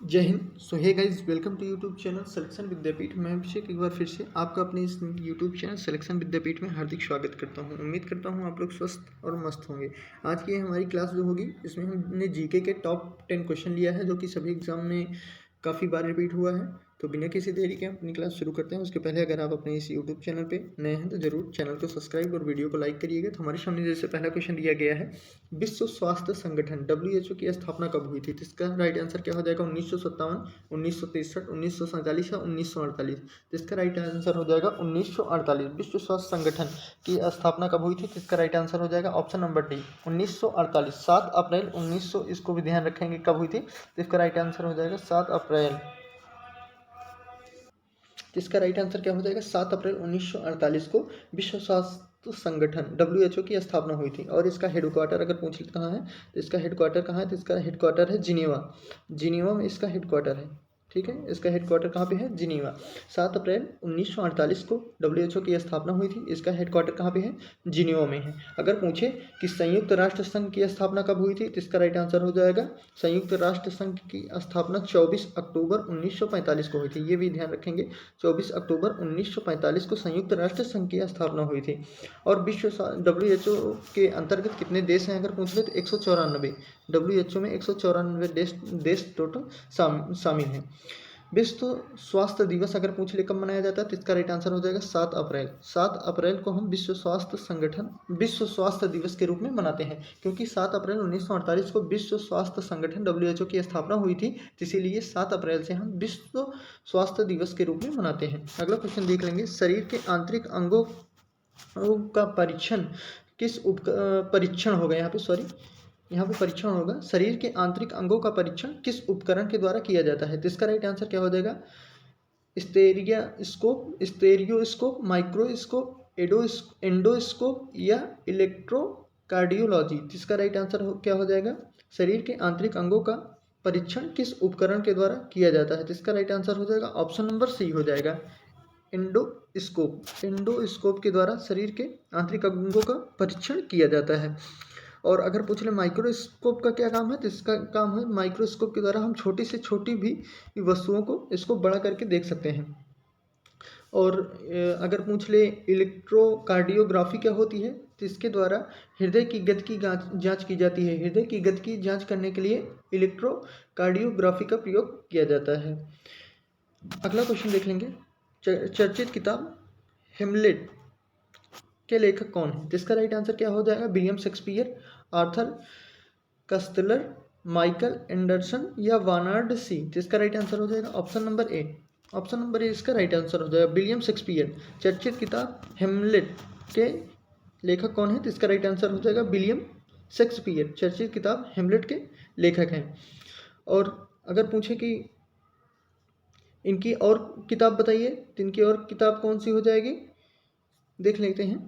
जय हिंद। So hey guys, welcome to YouTube channel selection Vidyapeeth. मैं अभिषेक एक बार फिर से आपका अपने इस यूट्यूब चैनल सिलेक्शन विद्यापीठ में हार्दिक स्वागत करता हूं। उम्मीद करता हूं आप लोग स्वस्थ और मस्त होंगे। आज की हमारी क्लास जो होगी इसमें हमने जीके के टॉप 10 क्वेश्चन लिया है, जो कि सभी एग्जाम में काफ़ी बार रिपीट हुआ है। तो बिना किसी देरी के हम अपनी क्लास शुरू करते हैं। उसके पहले अगर आप अपने इस यूट्यूब चैनल पे नए हैं तो जरूर चैनल को सब्सक्राइब और वीडियो को लाइक करिएगा। तो हमारे सामने जैसे पहला क्वेश्चन दिया गया है, विश्व स्वास्थ्य संगठन WHO की स्थापना कब हुई थी? तो इसका राइट आंसर क्या हो जाएगा? 1957, 1963, 1947 या 1948। तो इसका राइट आंसर हो जाएगा 1948। विश्व स्वास्थ्य संगठन की स्थापना कब हुई थी? तो इसका राइट आंसर हो जाएगा ऑप्शन नंबर डी, 1948। 7 अप्रैल 1900, इसको भी ध्यान रखेंगे कब हुई थी। तो इसका राइट आंसर हो जाएगा 7 अप्रैल। इसका राइट आंसर क्या हो जाएगा? 7 अप्रैल 1948 को विश्व स्वास्थ्य संगठन WHO की स्थापना हुई थी। और इसका हेडक्वार्टर अगर पूछ ले कहाँ है, तो इसका हेडक्वार्टर कहाँ है? तो इसका हेडक्वार्टर है जिनेवा। जिनेवा में इसका हेडक्वार्टर है। ठीक है, इसका हेडक्वार्टर कहाँ पे है? जिनेवा। 7 अप्रैल 1948 को WHO की स्थापना हुई थी। इसका हेडक्वार्टर कहाँ पे है? जिनेवा में है। अगर पूछे कि संयुक्त राष्ट्र संघ की स्थापना कब हुई थी, तो इसका राइट आंसर हो जाएगा संयुक्त राष्ट्र संघ की स्थापना 24 अक्टूबर 1945 को हुई थी। ये भी ध्यान रखेंगे, 24 अक्टूबर 1945 को संयुक्त राष्ट्र संघ की स्थापना हुई थी। और विश्व WHO के अंतर्गत कितने देश हैं अगर पूछ ले, तो 194। WHO में 194 देश टोटल शामिल हैं। विश्व स्वास्थ्य दिवस अगर पूछ ले कब मनाया जाता है, तो इसका राइट आंसर हो जाएगा 7 अप्रैल। 7 अप्रैल को हम विश्व स्वास्थ्य दिवस के रूप में मनाते हैं, क्योंकि 7 अप्रैल 1948 को विश्व स्वास्थ्य संगठन WHO की स्थापना हुई थी। इसीलिए 7 अप्रैल से हम विश्व स्वास्थ्य दिवस के रूप में मनाते हैं। अगला क्वेश्चन देख लेंगे, शरीर के आंतरिक अंगों का परीक्षण परीक्षण होगा यहाँ पे परीक्षण होगा। शरीर के आंतरिक अंगों का परीक्षण किस उपकरण के द्वारा किया जाता है? तो इसका राइट आंसर क्या हो जाएगा? स्टेरियोस्कोप, माइक्रोस्कोप, एंडोस्कोप या इलेक्ट्रोकार्डियोलॉजी। इसका राइट आंसर क्या हो जाएगा? शरीर के आंतरिक अंगों का परीक्षण किस उपकरण के द्वारा किया जाता है? तो इसका राइट आंसर हो जाएगा ऑप्शन नंबर सी हो जाएगा, एंडोस्कोप के द्वारा शरीर के आंतरिक अंगों का परीक्षण किया जाता है। और अगर पूछ ले माइक्रोस्कोप का क्या काम है, तो इसका काम है माइक्रोस्कोप के द्वारा हम छोटी से छोटी भी वस्तुओं को इसको बड़ा करके देख सकते हैं। और अगर पूछ ले इलेक्ट्रोकार्डियोग्राफी क्या होती है, तो इसके द्वारा हृदय की गति की जांच की जाती है। हृदय की गति की जांच करने के लिए इलेक्ट्रोकार्डियोग्राफी का प्रयोग किया जाता है। अगला क्वेश्चन देख लेंगे, चर्चित किताब हेमलेट के लेखक कौन है? जिसका राइट आंसर क्या हो जाएगा? William Shakespeare, Arthur Koestler, Michael Anderson या वानार्ड सी। जिसका राइट आंसर हो जाएगा option number A. Option number A इसका राइट आंसर हो जाएगा, विलियम शेक्सपियर। चर्चित किताब हेमलेट के लेखक कौन है? तो इसका राइट आंसर हो जाएगा विलियम शेक्सपियर। चर्चित किताब हेमलेट के लेखक हैं। और अगर पूछे कि इनकी और किताब बताइए, तो इनकी और किताब कौन सी हो जाएगी, देख लेते हैं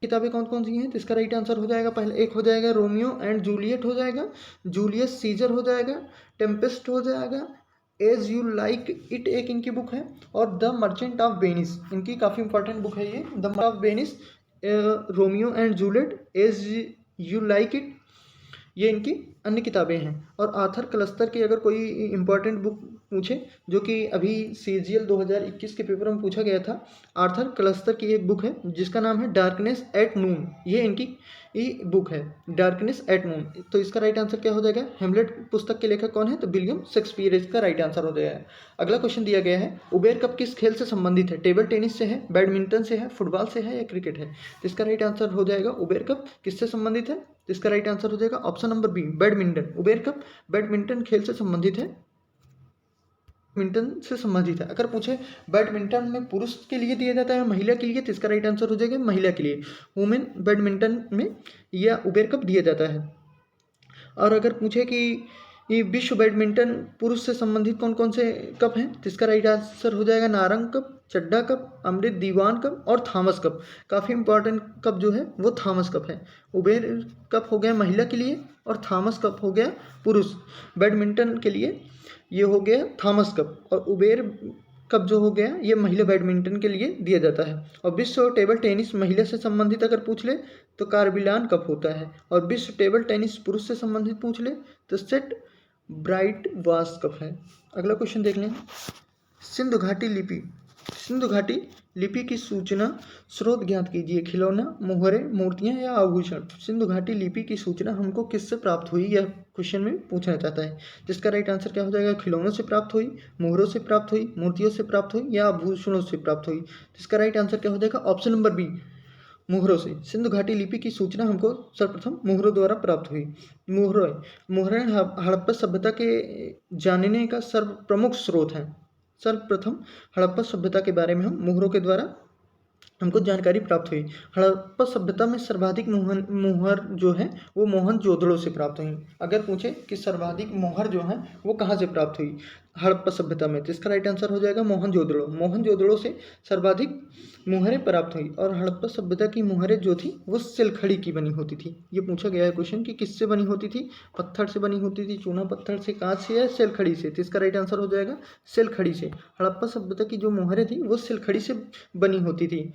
किताबें कौन कौन सी हैं। तो इसका राइट आंसर हो जाएगा, पहले एक हो जाएगा रोमियो एंड जूलियट हो जाएगा, जूलियस सीजर हो जाएगा, टेम्पेस्ट हो जाएगा, एज यू लाइक इट एक इनकी बुक है, और द मर्चेंट ऑफ वेनिस। इनकी काफ़ी इंपॉर्टेंट बुक है ये, the Merchant of Venice, Romeo and Juliet, as you like it, ये इनकी अन्य किताबें हैं। और आर्थर क्लस्टर की अगर कोई इंपॉर्टेंट बुक पूछे, जो कि अभी CGL 2021 के पेपर में पूछा गया था, आर्थर क्लस्टर की एक बुक है जिसका नाम है डार्कनेस एट नून। ये इनकी बुक है, डार्कनेस एट नून। तो इसका राइट आंसर क्या हो जाएगा? हेमलेट पुस्तक के लेखक कौन है? तो विलियम शेक्सपियर इसका राइट आंसर हो जाएगा। अगला क्वेश्चन दिया गया है, उबेर कप किस खेल से संबंधित है? टेबल टेनिस से है, बैडमिंटन से है, फुटबॉल से है या क्रिकेट है? तो इसका राइट आंसर हो जाएगा उबेर कप किससे संबंधित है? तो इसका राइट आंसर हो जाएगा option number B, badminton. Uber cup badminton खेल से संबंधित है, बैडमिंटन से संबंधित है। अगर पूछे बैडमिंटन में पुरुष के लिए दिया जाता है महिला के लिए, तो इसका राइट आंसर हो जाएगा महिला के लिए, वुमेन बैडमिंटन में यह उबेर कप दिया जाता है। और अगर पूछे कि ये विश्व बैडमिंटन पुरुष से संबंधित कौन कौन से कप हैं, तो इसका राइट आंसर हो जाएगा नारंग कप, चड्डा कप, अमृत दीवान कप और थॉमस कप। काफ़ी इंपॉर्टेंट कप जो है वो थॉमस कप है। उबेर कप हो गया महिला के लिए और थॉमस कप हो गया पुरुष बैडमिंटन के लिए, ये हो गया थॉमस कप। और उबेर कप जो हो गया ये महिला बैडमिंटन के लिए दिया जाता है। और विश्व टेबल टेनिस महिला से संबंधित अगर पूछ ले तो कार्बिलान कप होता है। और विश्व टेबल टेनिस पुरुष से संबंधित पूछ ले तो सेट ब्राइट वास कब है। अगला क्वेश्चन देख लें। सिंधु घाटी लिपि, सिंधु घाटी लिपि की सूचना स्रोत ज्ञात कीजिए। खिलौना, मोहरे, मूर्तियां या आभूषण। सिंधु घाटी लिपि की सूचना हमको किससे प्राप्त हुई, यह क्वेश्चन में पूछना चाहता है। जिसका राइट आंसर क्या हो जाएगा, खिलौनों से प्राप्त हुई, मोहरों से प्राप्त हुई, मूर्तियों से प्राप्त हुई या आभूषणों से प्राप्त हुई। जिसका राइट आंसर क्या हो जाएगा, ऑप्शन नंबर बी, मोहरों से। सिंधु घाटी लिपि की सूचना हमको सर्वप्रथम मोहरों द्वारा प्राप्त हुई। मोहरें हड़प्पा सभ्यता के जानने का सर्व प्रमुख स्रोत है। सर्वप्रथम हड़प्पा सभ्यता के बारे में हम मोहरों के द्वारा हमको जानकारी प्राप्त हुई। हड़प्पा सभ्यता में सर्वाधिक मोहर जो है वो मोहनजोदड़ो से प्राप्त हुई। अगर पूछे कि सर्वाधिक मोहर जो है वो कहाँ से प्राप्त हुई हड़प्पा सभ्यता में, तो इसका राइट आंसर हो जाएगा मोहनजोदड़ो। मोहनजोदड़ो से सर्वाधिक मोहरें प्राप्त हुई। और हड़प्पा सभ्यता की मोहरें जो थी वो सिलखड़ी की बनी होती थी। ये पूछा गया है क्वेश्चन कि किससे बनी होती थी, पत्थर से बनी होती थी, चूना पत्थर से, कांच से या सिलखड़ी से। तो इसका राइट आंसर हो जाएगा सिलखड़ी से। हड़प्पा सभ्यता की जो मोहरें थी वो सिलखड़ी से बनी होती थी।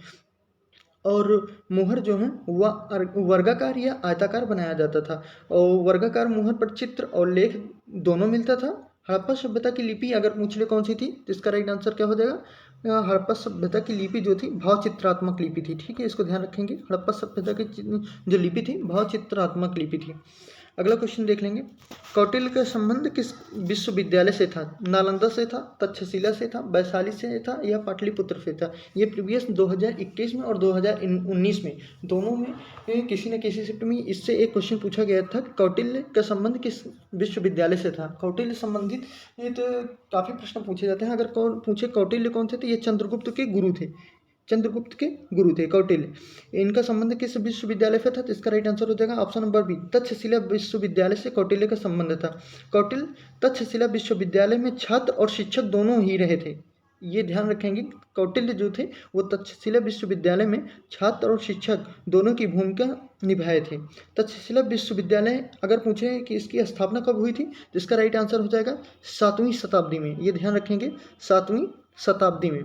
और मोहर जो है वह वर्गाकार या आयताकार बनाया जाता था। और वर्गाकार मोहर पर चित्र और लेख दोनों मिलता था। हड़प्पा सभ्यता की लिपि अगर पूछ ले कौन सी थी, तो इसका राइट आंसर क्या हो जाएगा, हड़प्पा सभ्यता की लिपि जो थी भावचित्रात्मक लिपि थी। ठीक है, इसको ध्यान रखेंगे। हड़प्पा सभ्यता की जो लिपि थी भावचित्रात्मक लिपि थी। अगला क्वेश्चन देख लेंगे। कौटिल्य का संबंध किस विश्वविद्यालय से था। नालंदा से था, तक्षशिला से था, वैशाली से था या पाटलिपुत्र से था। ये प्रीवियस 2021 में और 2019 में दोनों में किसी न किसी शिफ्ट में इससे एक क्वेश्चन पूछा गया था। कौटिल्य का संबंध किस विश्वविद्यालय से था। कौटिल्य संबंधित ये तो काफ़ी प्रश्न पूछे जाते हैं। अगर पूछे कौटिल्य कौन थे, तो ये चंद्रगुप्त के गुरु थे। चंद्रगुप्त के गुरु थे कौटिल्य। इनका संबंध किस विश्वविद्यालय से था, तो इसका राइट आंसर हो जाएगा ऑप्शन नंबर बी, तक्षशिला विश्वविद्यालय से कौटिल्य का संबंध था। कौटिल्य तक्षशिला विश्वविद्यालय में छात्र और शिक्षक दोनों ही रहे थे। ये ध्यान रखेंगे, कौटिल्य जो थे वो तक्षशिला विश्वविद्यालय में छात्र और शिक्षक दोनों की भूमिका निभाए थे। तक्षशिला विश्वविद्यालय अगर पूछे कि इसकी स्थापना कब हुई थी, तो इसका राइट आंसर हो जाएगा 7वीं शताब्दी में। ये ध्यान रखेंगे, 7वीं शताब्दी में।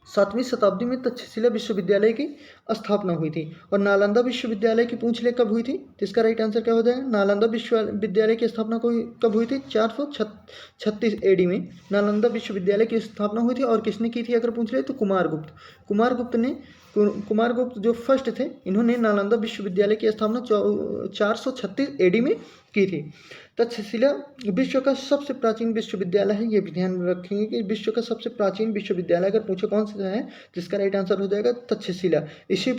7वीं शताब्दी में तक्षशिला विश्वविद्यालय की स्थापना हुई थी। और नालंदा विश्वविद्यालय की पूछ ले कब हुई थी, तो इसका राइट आंसर क्या हो जाएगा, नालंदा विश्वविद्यालय की स्थापना कब हुई थी, 436 AD में नालंदा विश्वविद्यालय की स्थापना हुई थी। और किसने की थी अगर पूछ ले, तो कुमारगुप्त। कुमारगुप्त जो फर्स्ट थे, इन्होंने नालंदा विश्वविद्यालय की स्थापना 436 AD में की थी। तक्षशिला विश्व का सबसे प्राचीन विश्वविद्यालय है। ये भी ध्यान रखेंगे कि विश्व का सबसे प्राचीन विश्वविद्यालय अगर पूछे कौन सा है, जिसका राइट आंसर हो जाएगा तक्षशिला। इसी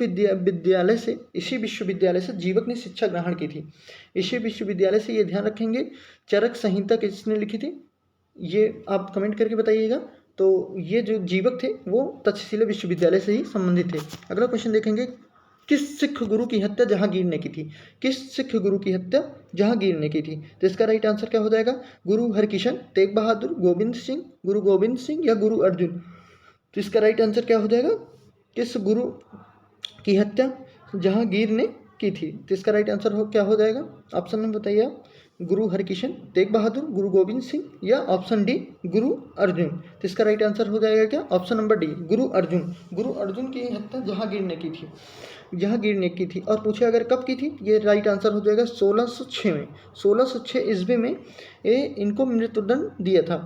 विश्वविद्यालय से जीवक ने शिक्षा ग्रहण की थी। इसी विश्वविद्यालय से, ये ध्यान रखेंगे, चरक संहिता किसने लिखी थी, ये आप कमेंट करके बताइएगा। तो ये जो जीवक थे वो तक्षशिला विश्वविद्यालय से ही संबंधित थे। अगला क्वेश्चन देखेंगे। किस सिख गुरु की हत्या जहांगीर ने की थी। किस सिख गुरु की हत्या जहांगीर ने की थी, तो इसका राइट आंसर क्या हो जाएगा, गुरु हरकिशन, तेग बहादुर, गोविंद सिंह, गुरु गोविंद सिंह या गुरु अर्जुन। तो इसका राइट आंसर क्या हो जाएगा, किस गुरु की हत्या जहांगीर ने की थी। तो इसका राइट आंसर क्या हो जाएगा, ऑप्शन में बताइए आप, गुरु हरकिशन, तेग बहादुर, गुरु गोविंद सिंह या ऑप्शन डी गुरु अर्जुन। तो इसका राइट आंसर हो जाएगा क्या, ऑप्शन नंबर डी गुरु अर्जुन। गुरु अर्जुन की हत्या जहांगीर ने की थी, जहांगीर ने की थी। और पूछे अगर कब की थी, ये राइट आंसर हो जाएगा 1606 में। 1606 ईस्वी में इनको मृत्युदंड दिया था।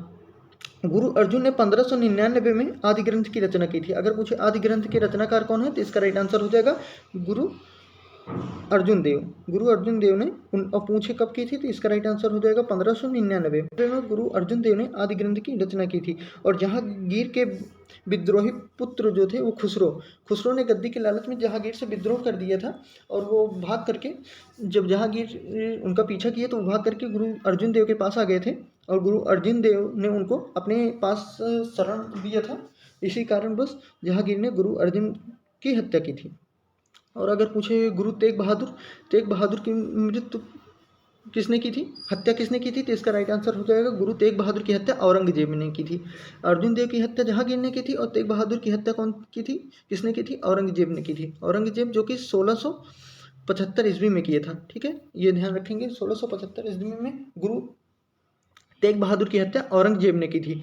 गुरु अर्जुन ने 1599 में आदि ग्रंथ की रचना की थी। अगर पूछे आदि ग्रंथ के रचनाकार कौन है, तो इसका राइट आंसर हो जाएगा गुरु अर्जुन देव। गुरु अर्जुन देव ने और पूछे कब की थी, तो इसका राइट आंसर हो जाएगा 1599 में गुरु अर्जुन देव ने आदि ग्रंथ की रचना की थी। और जहांगीर के विद्रोही पुत्र जो थे वो खुसरो ने गद्दी के लालच में जहांगीर से विद्रोह कर दिया था। और वो भाग करके, जब जहांगीर उनका पीछा किया तो वो भाग करके गुरु अर्जुन देव के पास आ गए थे। और गुरु अर्जुन देव ने उनको अपने पास शरण दिया था। इसी कारण बस जहांगीर ने गुरु अर्जुन की हत्या की थी। और अगर पूछे गुरु तेग बहादुर की मृत्यु किसने की थी, हत्या किसने की थी, तो इसका राइट आंसर हो जाएगा गुरु तेग बहादुर की हत्या औरंगजेब ने की थी। अर्जुन देव की हत्या जहांगीर ने की थी और तेग बहादुर की हत्या कौन की थी, किसने की थी, औरंगजेब ने की थी। औरंगजेब जो कि 1675 ईस्वी में किया था। ठीक है, ये ध्यान रखेंगे, 1675 ईस्वी में गुरु तेग बहादुर की हत्या औरंगजेब ने की थी।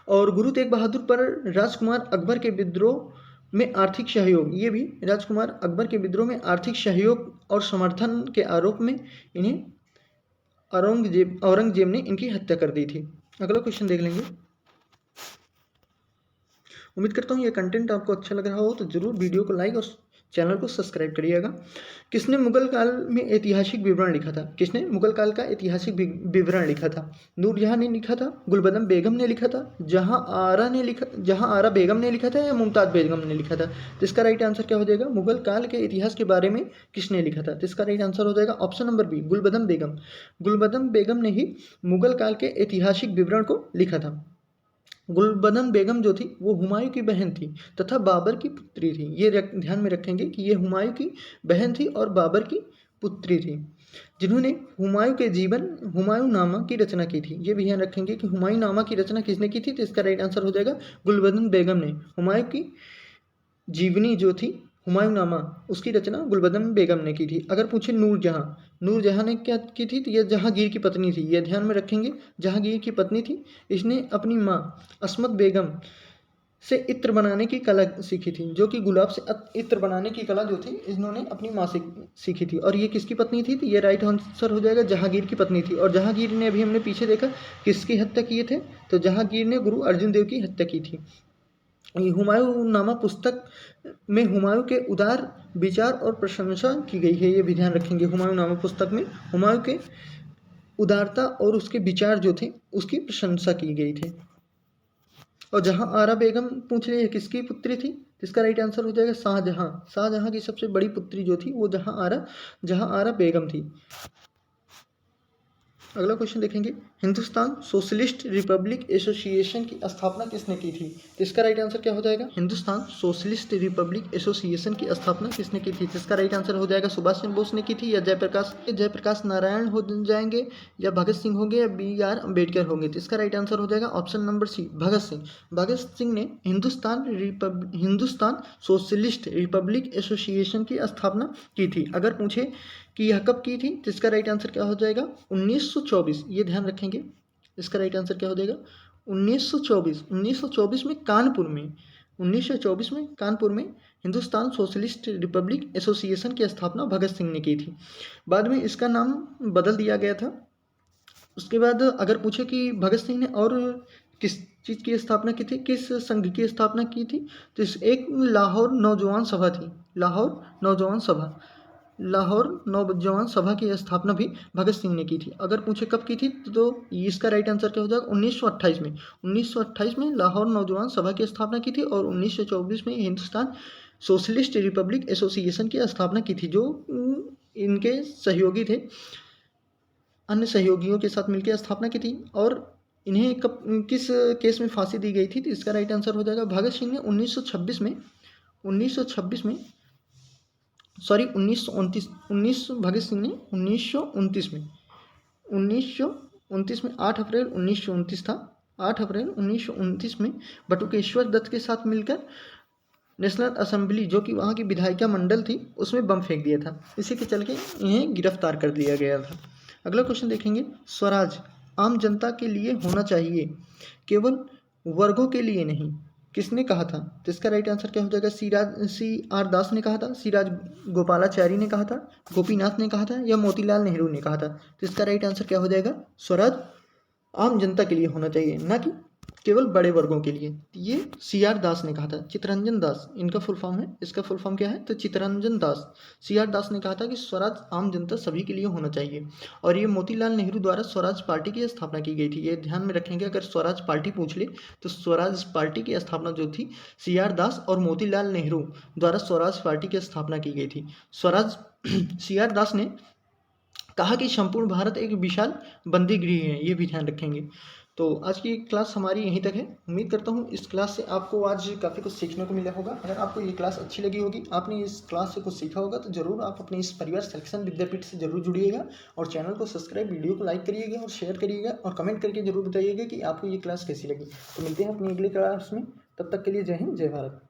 और गुरु तेग बहादुर पर राजकुमार अकबर के विद्रोह में आर्थिक सहयोग, ये भी राजकुमार अकबर के विद्रोह में आर्थिक सहयोग और समर्थन के आरोप में इन्हें औरंगजेब ने इनकी हत्या कर दी थी। अगला क्वेश्चन देख लेंगे। उम्मीद करता हूँ ये कंटेंट आपको अच्छा लग रहा हो, तो जरूर वीडियो को लाइक और चैनल को सब्सक्राइब करिएगा। किसने मुगल काल में ऐतिहासिक विवरण लिखा था? किसने मुगल काल का ऐतिहासिक विवरण लिखा था? नूरजहां ने लिखा था, गुलबदन बेगम ने लिखा था, जहां आरा बेगम ने लिखा था, या मुमताज बेगम ने लिखा था? तो इसका राइट आंसर क्या हो जाएगा? मुगल काल के इतिहास के बारे में किसने लिखा था? तो इसका राइट आंसर हो जाएगा ऑप्शन नंबर बी, गुलबदन बेगम। गुलबदन बेगम ने ही मुगल काल के ऐतिहासिक विवरण को लिखा था। गुलबदन बेगम जो थी वो हुमायूं की बहन थी तथा बाबर की पुत्री थी। ये ध्यान में रखेंगे कि ये हुमायूं की बहन थी और बाबर की पुत्री थी, जिन्होंने हुमायूं के जीवन हुमायूं नामा की रचना की थी। ये भी ध्यान रखेंगे कि हुमायूं नामा की रचना किसने की थी? तो इसका राइट आंसर हो जाएगा गुलबदन बेगम ने। हुमायूं की जीवनी जो थी हुमायूंनामा, उसकी रचना गुलबदन बेगम ने की थी। अगर पूछे नूरजहां ने क्या की थी? तो यह जहांगीर की पत्नी थी। यह ध्यान में रखेंगे, जहांगीर की पत्नी थी। इसने अपनी माँ अस्मत बेगम से इत्र बनाने की कला सीखी थी, जो कि गुलाब से इत्र बनाने की कला जो थी इन्होंने अपनी माँ से सीखी थी। और ये किसकी पत्नी थी? तो ये राइट आंसर हो जाएगा जहांगीर की पत्नी थी। और जहांगीर ने अभी हमने पीछे देखा किसकी हत्या किए थे, तो जहांगीर ने गुरु अर्जुन देव की हत्या की थी। हुमायूंनामा पुस्तक में हुमायूं के उदार विचार और प्रशंसा की गई है। ये भी ध्यान रखेंगे, हुमायूंनामा पुस्तक में हुमायूं के उदारता और उसके विचार जो थे उसकी प्रशंसा की गई थी। और जहां आरा बेगम पूछ रही है किसकी पुत्री थी, इसका राइट आंसर हो जाएगा शाहजहां। शाहजहां की सबसे बड़ी पुत्री जो थी वो जहां आरा बेगम थी। अगला क्वेश्चन देखेंगे, हिंदुस्तान सोशलिस्ट रिपब्लिक एसोसिएशन की स्थापना किसने की थी? तो इसका राइट आंसर क्या हो जाएगा? हिंदुस्तान सोशलिस्ट रिपब्लिक एसोसिएशन की स्थापना किसने की थी? इसका राइट आंसर हो जाएगा सुभाष चंद्र बोस ने की थी, या जयप्रकाश नारायण हो जाएंगे, या भगत सिंह होंगे, या BR अम्बेडकर होंगे? तो इसका राइट आंसर हो जाएगा option number C, Bhagat Singh. Bhagat Singh ने हिंदुस्तान सोशलिस्ट रिपब्लिक एसोसिएशन की स्थापना की थी। अगर पूछे कि यह कब की थी, तो इसका राइट आंसर क्या हो जाएगा? 1924। ये ध्यान रखेंगे, इसका राइट आंसर क्या हो जाएगा? 1924 में कानपुर में 1924 में कानपुर में हिंदुस्तान सोशलिस्ट रिपब्लिक एसोसिएशन की स्थापना भगत सिंह ने की थी। बाद में इसका नाम बदल दिया गया था। उसके बाद अगर पूछे कि भगत सिंह ने और किस चीज़ की स्थापना की थी, किस संघ की स्थापना की थी, तो एक लाहौर नौजवान सभा थी। लाहौर नौजवान सभा की स्थापना भी भगत सिंह ने की थी। अगर पूछे कब की थी, तो इसका राइट आंसर क्या हो जाएगा? 1928 में। 1928 में लाहौर नौजवान सभा की स्थापना की थी, और 1924 में हिंदुस्तान सोशलिस्ट रिपब्लिक एसोसिएशन की स्थापना की थी, जो इनके सहयोगी थे, अन्य सहयोगियों के साथ मिलकर स्थापना की थी। और इन्हें किस केस में फांसी दी गई थी? तो इसका राइट आंसर हो जाएगा भगत सिंह ने 1926 में 8 अप्रैल 1929 था। 8 अप्रैल 1929 में बटुकेश्वर दत्त के साथ मिलकर नेशनल असेंबली, जो कि वहाँ की विधायिका मंडल थी, उसमें बम फेंक दिया था। इसी के चलते इन्हें गिरफ्तार कर दिया गया था। अगला क्वेश्चन देखेंगे, स्वराज आम जनता के लिए होना चाहिए, केवल वर्गों के लिए नहीं, किसने कहा था? तो इसका राइट आंसर क्या हो जाएगा? CR दास ने कहा था, CR गोपालाचारी ने कहा था, गोपीनाथ ने कहा था, या मोतीलाल नेहरू ने कहा था? तो इसका राइट आंसर क्या हो जाएगा? स्वराज आम जनता के लिए होना चाहिए, ना कि केवल बड़े वर्गों के लिए। ये CR दास ने कहा था, चित्तरंजन दास इनका फुल फॉर्म है। इसका फुल फॉर्म क्या है? तो चित्तरंजन दास। CR दास ने कहा था कि स्वराज आम जनता सभी के लिए होना चाहिए। और ये मोतीलाल नेहरू द्वारा स्वराज पार्टी की स्थापना की गई थी। ये ध्यान में रखेंगे, अगर स्वराज पार्टी पूछ ले तो स्वराज पार्टी की स्थापना जो थी CR दास और मोतीलाल नेहरू द्वारा स्वराज पार्टी की स्थापना की गई थी। CR दास ने कहा कि संपूर्ण भारत एक विशाल बंदी गृह है। ये भी ध्यान रखेंगे। तो आज की क्लास हमारी यहीं तक है। उम्मीद करता हूँ इस क्लास से आपको आज काफ़ी कुछ सीखने को मिला होगा। अगर आपको ये क्लास अच्छी लगी होगी, आपने इस क्लास से कुछ सीखा होगा, तो ज़रूर आप अपने इस परिवार सिलेक्शन विद्यापीठ से जरूर जुड़िएगा, और चैनल को सब्सक्राइब, वीडियो को लाइक करिएगा और शेयर करिएगा, और कमेंट करके जरूर बताइएगा कि आपको ये क्लास कैसी लगी। तो मिलते हैं अपनी अगली क्लास में, तब तक के लिए जय हिंद, जय भारत।